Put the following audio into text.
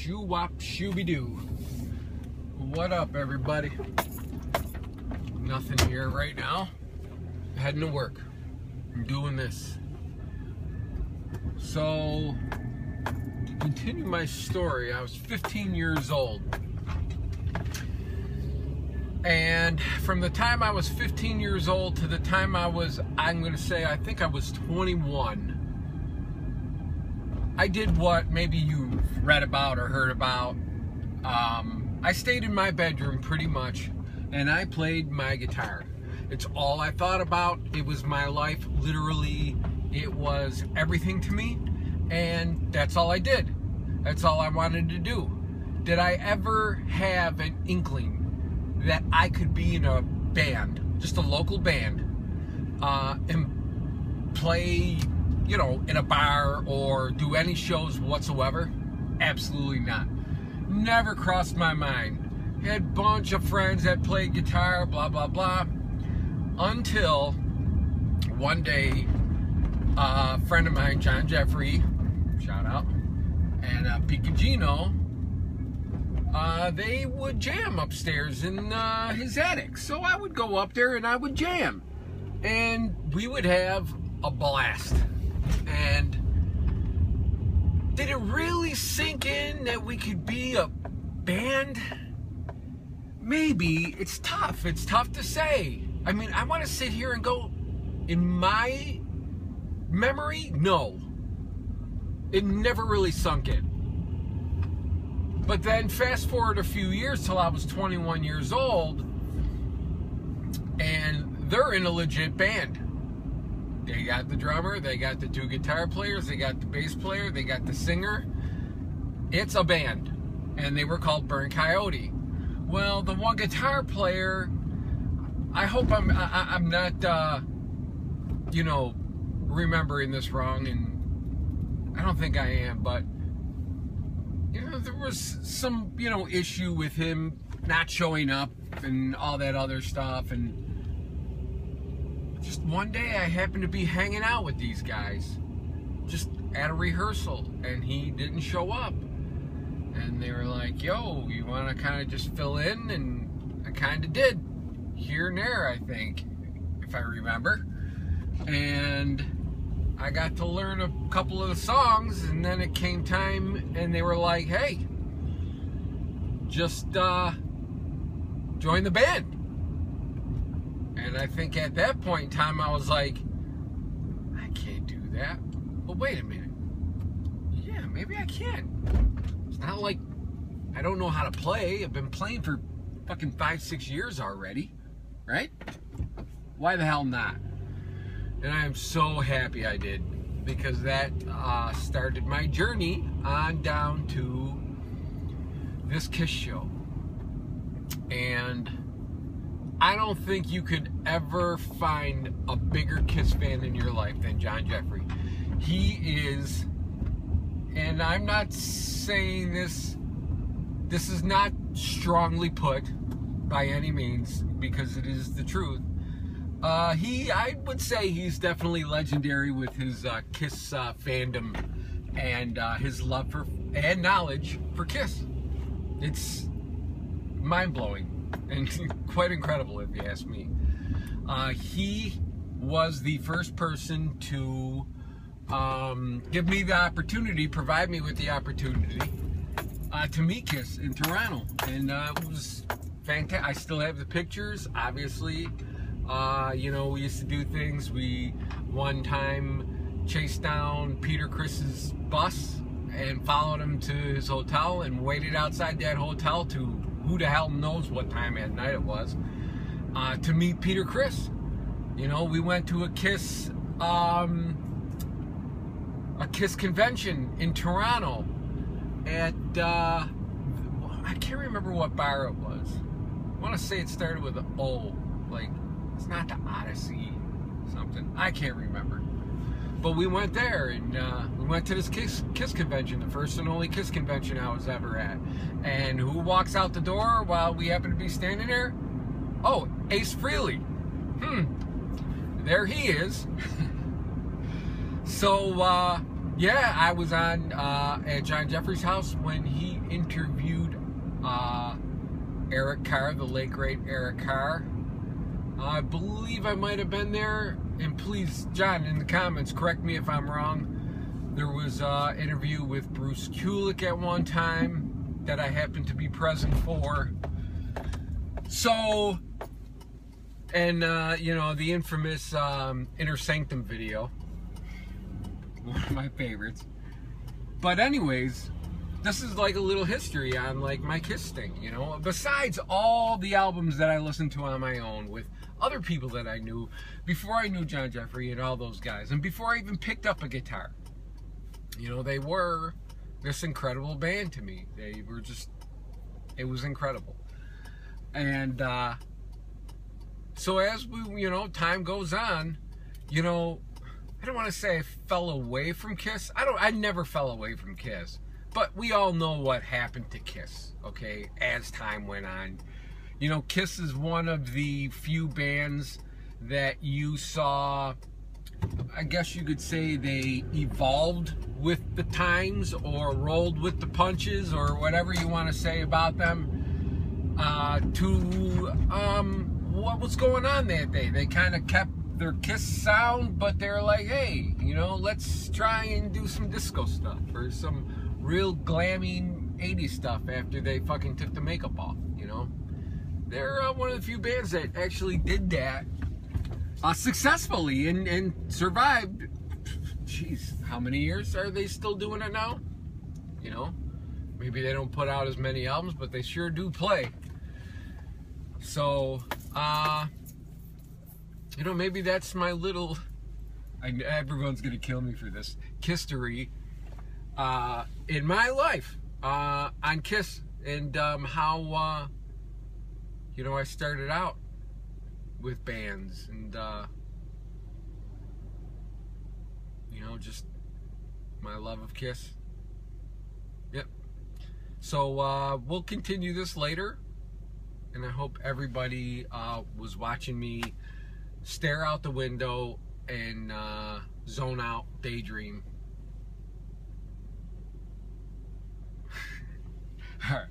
Shoo-wop, shooby-doo. What up, everybody? Nothing here right now. Heading to work. I'm doing this. So, to continue my story, I was 15 years old. And from the time I was 15 years old to the time I was, I'm going to say, I think I was 21, I did what maybe you've read about or heard about. I stayed in my bedroom pretty much, and I played my guitar. It's all I thought about. It was my life, literally. It was everything to me, and that's all I did. That's all I wanted to do. Did I ever have an inkling that I could be in a band, just a local band, and play, you know, in a bar or do any shows whatsoever? Absolutely not. Never crossed my mind. Had a bunch of friends that played guitar, blah, blah, blah, until one day, a friend of mine, John Jeffrey, shout out, and Pete Gino, they would jam upstairs in his attic. So I would go up there and I would jam. And we would have a blast. And did it really sink in that we could be a band? Maybe. It's tough. It's tough to say. I mean, I want to sit here and go, in my memory, no. It never really sunk in. But then fast forward a few years till I was 21 years old, and they're in a legit band. They got the drummer, they got the two guitar players, they got the bass player, they got the singer. It's a band, and they were called Burn Coyote. Well, the one guitar player, I hope I'm not, you know, remembering this wrong, and I don't think I am, but you know, there was some, you know, issue with him not showing up and all that other stuff. And just one day I happened to be hanging out with these guys just at a rehearsal, and he didn't show up. And they were like, yo, you want to kind of just fill in? And I kind of did. Here and there, I think, if I remember. And I got to learn a couple of the songs, and then it came time, and they were like, hey, just join the band. And I think at that point in time, I was like, I can't do that. But wait a minute. Yeah, maybe I can. It's not like I don't know how to play. I've been playing for fucking 5-6 years already, right? Why the hell not? And I am so happy I did, because that started my journey on down to this Kiss show. And I don't think you could ever find a bigger Kiss fan in your life than John Jeffrey. He is, and I'm not saying this is not strongly put by any means, because it is the truth. I would say he's definitely legendary with his Kiss fandom and his love for and knowledge for Kiss. It's mind-blowing and quite incredible, if you ask me. He was the first person to give me the opportunity, provide me with the opportunity to meet Kiss in Toronto, and it was fantastic. I still have the pictures, obviously. You know, we used to do things. We one time chased down Peter Criss's bus and followed him to his hotel and waited outside that hotel to who the hell knows what time at night it was, to meet Peter Criss. You know, we went to a Kiss convention in Toronto at I can't remember what bar it was. I want to say it started with an O, like. It's not the Odyssey something. I can't remember. But we went there, and we went to this Kiss convention, the first and only Kiss convention I was ever at. And who walks out the door while we happen to be standing there? Oh, Ace Frehley. There he is. So Yeah, I was on at John Jeffrey's house when he interviewed Eric Carr, the late great Eric Carr. I believe I might have been there, and please, John, in the comments, correct me if I'm wrong. There was an interview with Bruce Kulick at one time that I happened to be present for. So, and you know, the infamous Inner Sanctum video, one of my favorites. But anyways, this is like a little history on like my Kiss thing, you know. Besides all the albums that I listened to on my own with other people that I knew before I knew John Jeffrey and all those guys, and before I even picked up a guitar. You know, they were this incredible band to me. They were just, it was incredible. And so as we, you know, time goes on, you know, I don't want to say I fell away from Kiss. I never fell away from Kiss. But we all know what happened to Kiss, okay, as time went on. You know, Kiss is one of the few bands that you saw, I guess you could say they evolved with the times or rolled with the punches or whatever you want to say about them to what was going on that day. They kind of kept their Kiss sound, but they're like, hey, you know, let's try and do some disco stuff or some real glammy 80s stuff after they fucking took the makeup off, you know. They're one of the few bands that actually did that successfully and survived. Jeez, how many years are they still doing it now? You know, maybe they don't put out as many albums, but they sure do play. So, you know, maybe that's my little, everyone's gonna kill me for this, Kissery in my life on Kiss, and how you know, I started out with bands, and you know, just my love of Kiss. Yep. So we'll continue this later, and I hope everybody was watching me stare out the window and zone out, daydream. All right.